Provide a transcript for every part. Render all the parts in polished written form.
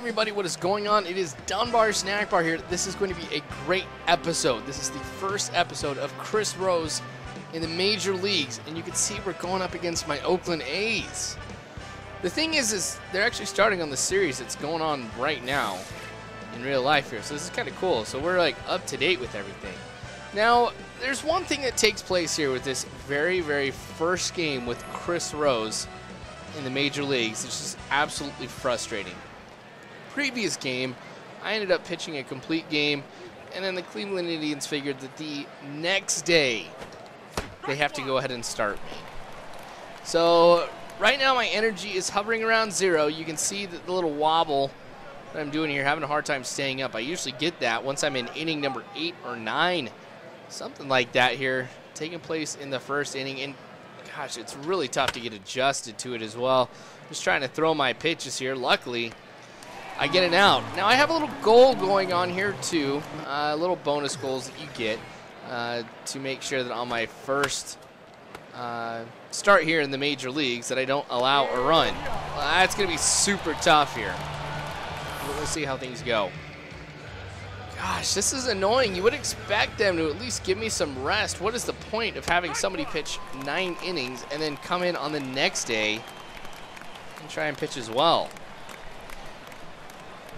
everybody, what is going on? It is Dunbar Snack Bar here. This is going to be a great episode. This is the first episode of Chris Rose in the major leagues, and you can see we're going up against my Oakland A's. The thing is they're actually starting on the series that's going on right now in real life here, so this is kind of cool. So we're like up to date with everything. Now, there's one thing that takes place here with this very, very first game with Chris Rose in the major leagues. It's just absolutely frustrating. Previous game, I ended up pitching a complete game, and then the Cleveland Indians figured that the next day they have to go ahead and start me. So right now my energy is hovering around 0. You can see that the little wobble that I'm doing here, having a hard time staying up. I usually get that once I'm in inning number 8 or 9, something like that here, taking place in the first inning. And gosh, it's really tough to get adjusted to it as well. Just trying to throw my pitches here. Luckily, I get it out. Now, I have a little goal going on here, too. Little bonus goals that you get to make sure that on my first start here in the major leagues that I don't allow a run. That's going to be super tough here. Let's see how things go. Gosh, this is annoying. You would expect them to at least give me some rest. What is the point of having somebody pitch 9 innings and then come in on the next day and try and pitch as well?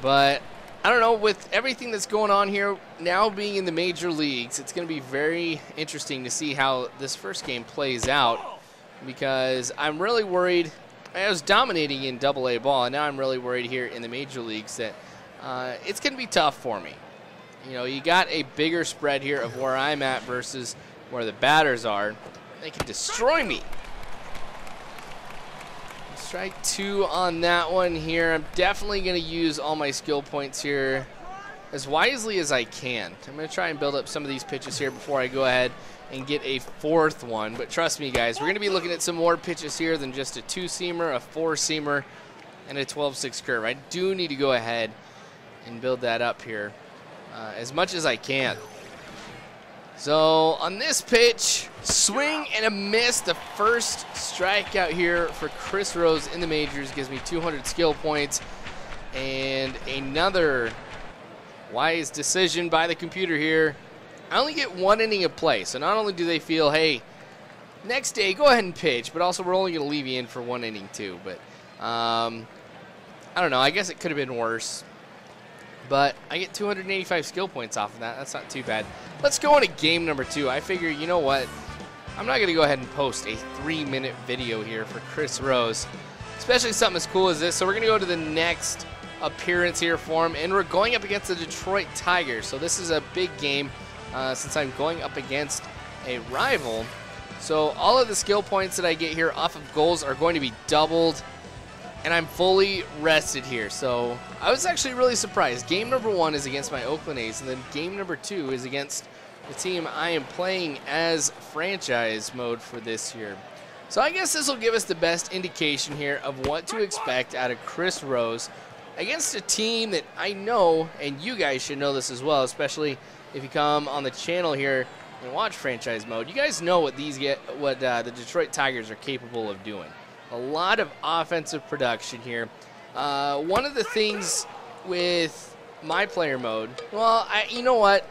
But I don't know, with everything that's going on here, now being in the major leagues, it's going to be very interesting to see how this first game plays out, because I'm really worried. I was dominating in AA ball, and now I'm really worried here in the major leagues that it's going to be tough for me. You know, you got a bigger spread here of where I'm at versus where the batters are. They can destroy me. Strike 2 on that one here. I'm definitely going to use all my skill points here as wisely as I can. I'm going to try and build up some of these pitches here before I go ahead and get a 4th one. But trust me, guys, we're going to be looking at some more pitches here than just a 2-seamer, a 4-seamer, and a 12-6 curve. I do need to go ahead and build that up here as much as I can. So on this pitch, swing and a miss. The first strikeout here for Chris Rose in the majors gives me 200 skill points, and another wise decision by the computer here. I only get 1 inning of play, so not only do they feel, hey, next day go ahead and pitch, but also we're only going to leave you in for 1 inning too. But I don't know, I guess it could have been worse. But I get 285 skill points off of that. That's not too bad. Let's go into game number 2. I figure, you know what? I'm not going to go ahead and post a 3-minute video here for Chris Rose, especially something as cool as this. So we're going to go to the next appearance here for him, and we're going up against the Detroit Tigers. So this is a big game since I'm going up against a rival. So all of the skill points that I get here off of goals are going to be doubled, and I'm fully rested here. So I was actually really surprised. Game number 1 is against my Oakland A's, and then game number 2 is against the team I am playing as franchise mode for this year. So I guess this will give us the best indication here of what to expect out of Chris Rose against a team that I know, and you guys should know this as well, especially if you come on the channel here and watch franchise mode. You guys know what the Detroit Tigers are capable of doing. A lot of offensive production here. One of the things with my player mode, well, you know what?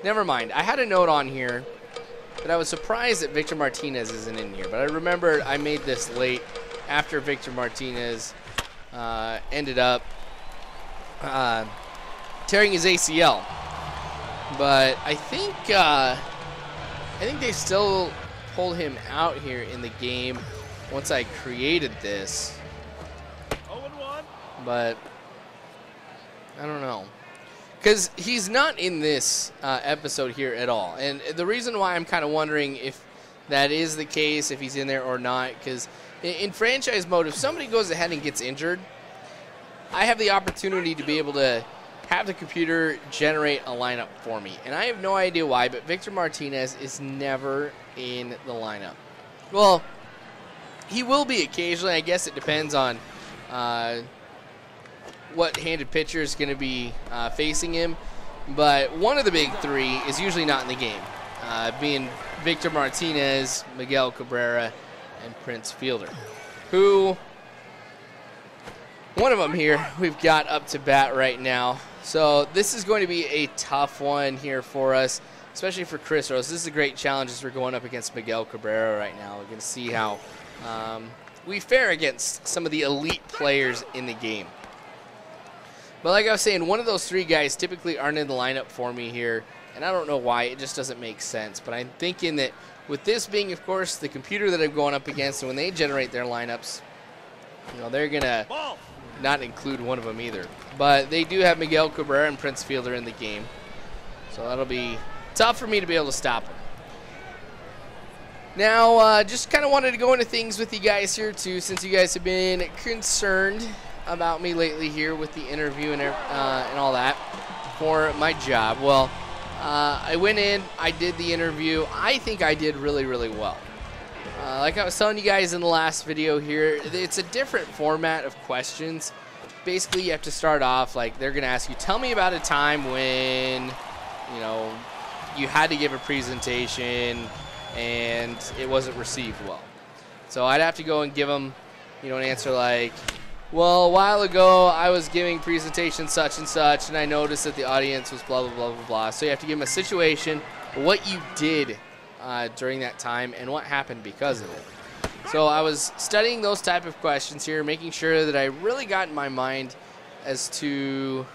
Never mind. I had a note on here that I was surprised that Victor Martinez isn't in here, but I remembered I made this late after Victor Martinez ended up tearing his ACL. But I think they still pulled him out here in the game once I created this, but I don't know, because he's not in this episode here at all. And the reason why I'm kind of wondering if that is the case, if he's in there or not, because in franchise mode, if somebody goes ahead and gets injured, I have the opportunity to be able to have the computer generate a lineup for me. And I have no idea why, but Victor Martinez is never in the lineup. Well, he will be occasionally. I guess it depends on what handed pitcher is going to be facing him. But one of the big 3 is usually not in the game, being Victor Martinez, Miguel Cabrera, and Prince Fielder, who one of them here we've got up to bat right now. So this is going to be a tough one here for us, especially for Chris Rose. This is a great challenge as we're going up against Miguel Cabrera right now. We're going to see how we fare against some of the elite players in the game. But like I was saying, one of those three guys typically aren't in the lineup for me here, and I don't know why. It just doesn't make sense. But I'm thinking that with this being, of course, the computer that I'm going up against, and when they generate their lineups, you know, they're going to not include one of them either. But they do have Miguel Cabrera and Prince Fielder in the game, so that'll be tough for me to be able to stop them. Now, just kind of wanted to go into things with you guys here, too, since you guys have been concerned about me lately here with the interview and all that for my job. Well, I went in, I did the interview. I think I did really, really well. Like I was telling you guys in the last video here, it's a different format of questions. Basically, you have to start off like they're going to ask you, tell me about a time when, you know, you had to give a presentation and it wasn't received well. So I'd have to go and give them, you know, an answer like, well, a while ago I was giving presentation such and such, and I noticed that the audience was blah, blah, blah, blah, blah. So you have to give them a situation, what you did during that time, and what happened because of it. So I was studying those type of questions here, making sure that I really got in my mind as to,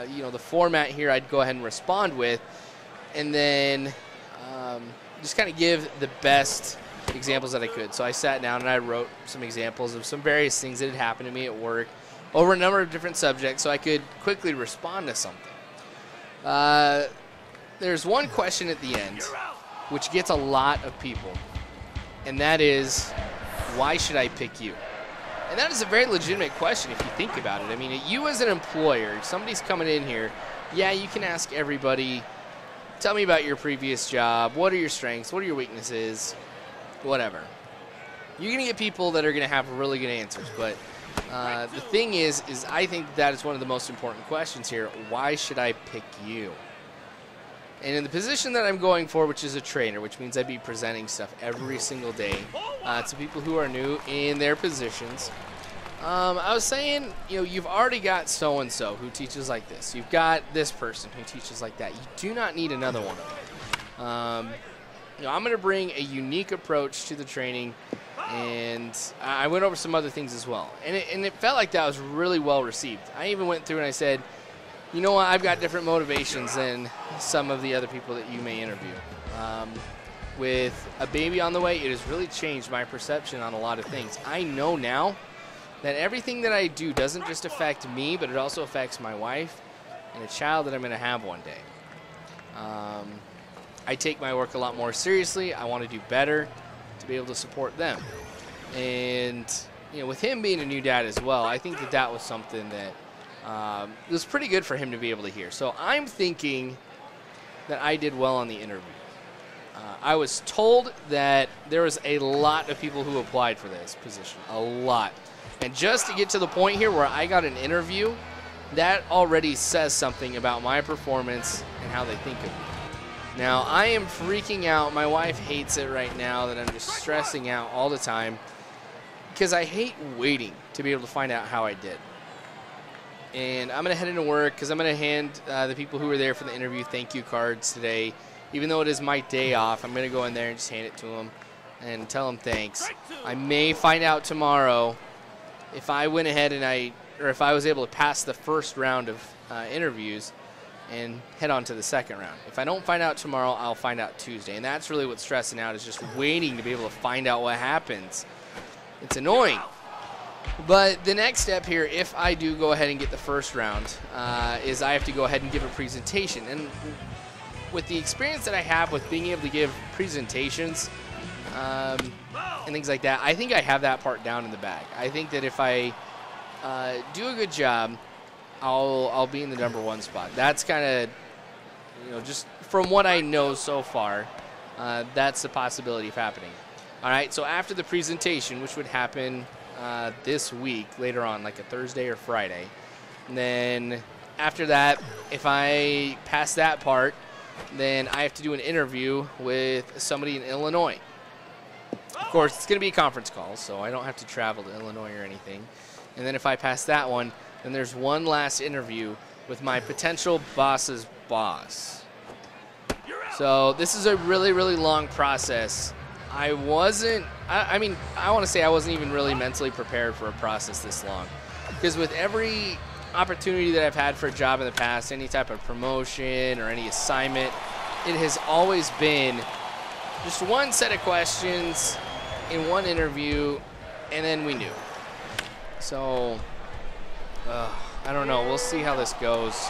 you know, the format here I'd go ahead and respond with, and then just kind of give the best examples that I could. So I sat down and I wrote some examples of some various things that had happened to me at work over a number of different subjects so I could quickly respond to something. There's one question at the end which gets a lot of people, and that is, why should I pick you? And that is a very legitimate question if you think about it. I mean, you as an employer, somebody's coming in here, yeah, you can ask everybody, tell me about your previous job, what are your strengths, what are your weaknesses, whatever. You're going to get people that are going to have really good answers, but the thing is I think that is one of the most important questions here. Why should I pick you? And in the position that I'm going for, which is a trainer, which means I'd be presenting stuff every single day to people who are new in their positions, I was saying, you know, you've already got so-and-so who teaches like this. You've got this person who teaches like that. You do not need another one of them. You know, I'm going to bring a unique approach to the training, and I went over some other things as well. And it felt like that was really well received. I even went through and I said, you know what, I've got different motivations than some of the other people that you may interview. With a baby on the way, it has really changed my perception on a lot of things. I know now that everything that I do doesn't just affect me, but it also affects my wife and a child that I'm going to have one day. I take my work a lot more seriously. I want to do better to be able to support them. And, you know, with him being a new dad as well, I think that that was something that it was pretty good for him to be able to hear. So I'm thinking that I did well on the interview. I was told that there was a lot of people who applied for this position, a lot. And just to get to the point here where I got an interview, that already says something about my performance and how they think of me. Now, I am freaking out. My wife hates it right now that I'm just stressing out all the time because I hate waiting to be able to find out how I did. And I'm going to head into work because I'm going to hand the people who were there for the interview thank you cards today. Even though it is my day off, I'm going to go in there and just hand it to them and tell them thanks. I may find out tomorrow if I went ahead and if I was able to pass the first round of interviews and head on to the second round. If I don't find out tomorrow, I'll find out Tuesday. And that's really what's stressing out, is just waiting to be able to find out what happens. It's annoying. But the next step here, if I do go ahead and get the first round, is I have to go ahead and give a presentation. And with the experience that I have with being able to give presentations and things like that, I think I have that part down in the bag. I think that if I do a good job, I'll be in the #1 spot. That's kind of, you know, just from what I know so far, that's the possibility of happening. All right, so after the presentation, which would happen this week, later on, like a Thursday or Friday, and then after that, if I pass that part, then I have to do an interview with somebody in Illinois. Of course, it's going to be a conference call, so I don't have to travel to Illinois or anything. And then if I pass that one, then there's one last interview with my potential boss's boss. So this is a really, really long process. I wasn't, I mean, I want to say I wasn't even really mentally prepared for a process this long. Because with every opportunity that I've had for a job in the past, any type of promotion or any assignment, it has always been just one set of questions in one interview, and then we knew. So, I don't know. We'll see how this goes.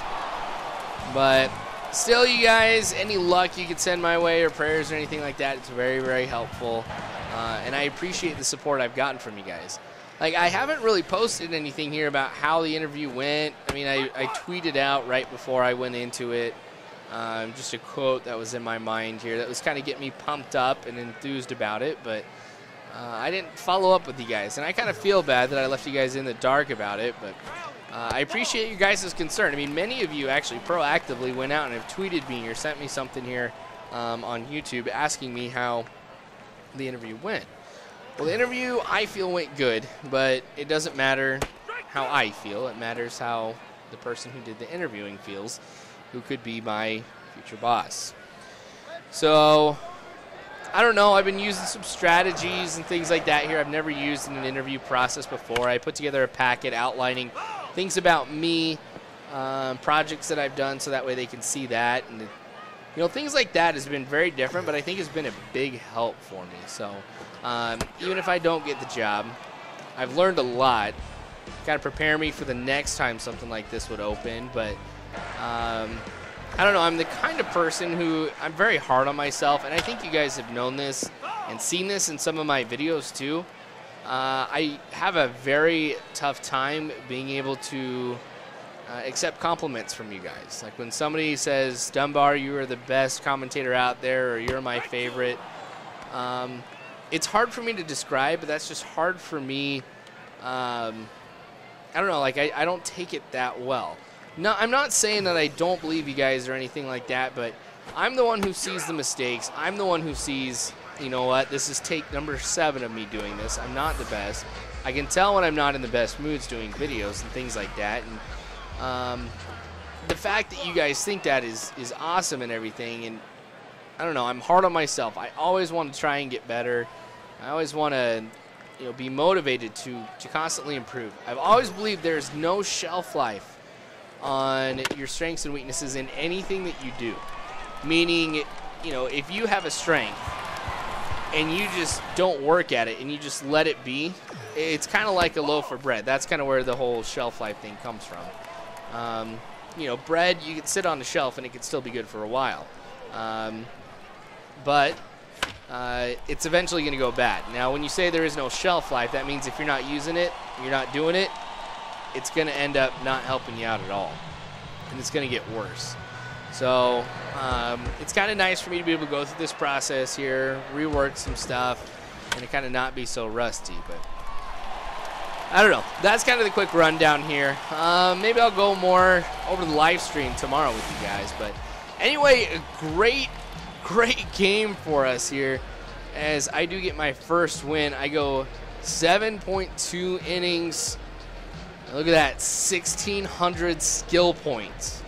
But still, you guys, any luck you could send my way or prayers or anything like that, it's very, very helpful. And I appreciate the support I've gotten from you guys. Like, I haven't really posted anything here about how the interview went. I mean, I tweeted out right before I went into it just a quote that was in my mind here that was kind of getting me pumped up and enthused about it, but I didn't follow up with you guys. And I kind of feel bad that I left you guys in the dark about it, but I appreciate you guys' concern. I mean, many of you actually proactively went out and have tweeted me or sent me something here on YouTube asking me how the interview went. Well, the interview, I feel, went good, but it doesn't matter how I feel. It matters how the person who did the interviewing feels, who could be my future boss. So, I don't know. I've been using some strategies and things like that here I've never used in an interview process before. I put together a packet outlining things about me, projects that I've done, so that way they can see that. And, you know, things like that has been very different, but I think it's been a big help for me. So, even if I don't get the job, I've learned a lot. Got to prepare me for the next time something like this would open. But I don't know. I'm the kind of person who I'm very hard on myself, and I think you guys have known this and seen this in some of my videos too. I have a very tough time being able to accept compliments from you guys. Like when somebody says, Dunbar, you are the best commentator out there, or you're my favorite. It's hard for me to describe, but that's just hard for me. I don't know, like I don't take it that well. No, I'm not saying that I don't believe you guys or anything like that, but I'm the one who sees the mistakes. I'm the one who sees, you know what, this is take number 7 of me doing this. I'm not the best. I can tell when I'm not in the best moods doing videos and things like that. And the fact that you guys think that is awesome and everything. And I don't know, I'm hard on myself. I always want to try and get better. I always want to, you know, be motivated to constantly improve. I've always believed there's no shelf life on your strengths and weaknesses in anything that you do. Meaning, you know, if you have a strength and you just don't work at it and you just let it be, it's kind of like a loaf of bread. That's kind of where the whole shelf life thing comes from. You know, bread, you can sit on the shelf and it can still be good for a while. But it's eventually going to go bad. Now, when you say there is no shelf life, that means if you're not using it, you're not doing it, it's going to end up not helping you out at all. And it's going to get worse. So it's kind of nice for me to be able to go through this process here, rework some stuff, and to kind of not be so rusty. But I don't know. That's kind of the quick rundown here. Maybe I'll go more over the live stream tomorrow with you guys. But anyway, a great game for us here as I do get my first win. I go 7.2 innings. Look at that, 1,600 skill points.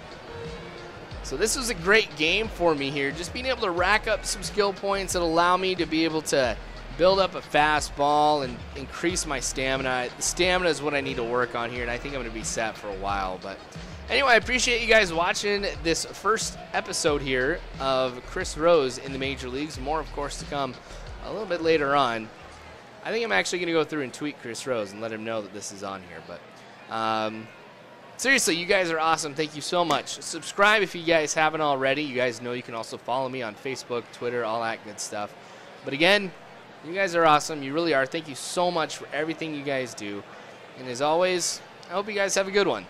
So this was a great game for me here. Just being able to rack up some skill points that allow me to be able to build up a fastball and increase my stamina. The stamina is what I need to work on here, and I think I'm going to be set for a while. But anyway, I appreciate you guys watching this first episode here of Chris Rose in the Major Leagues. More, of course, to come a little bit later on. I think I'm actually going to go through and tweet Chris Rose and let him know that this is on here. But seriously, you guys are awesome. Thank you so much. Subscribe if you guys haven't already. You guys know you can also follow me on Facebook, Twitter, all that good stuff. But again, you guys are awesome. You really are. Thank you so much for everything you guys do. And as always, I hope you guys have a good one.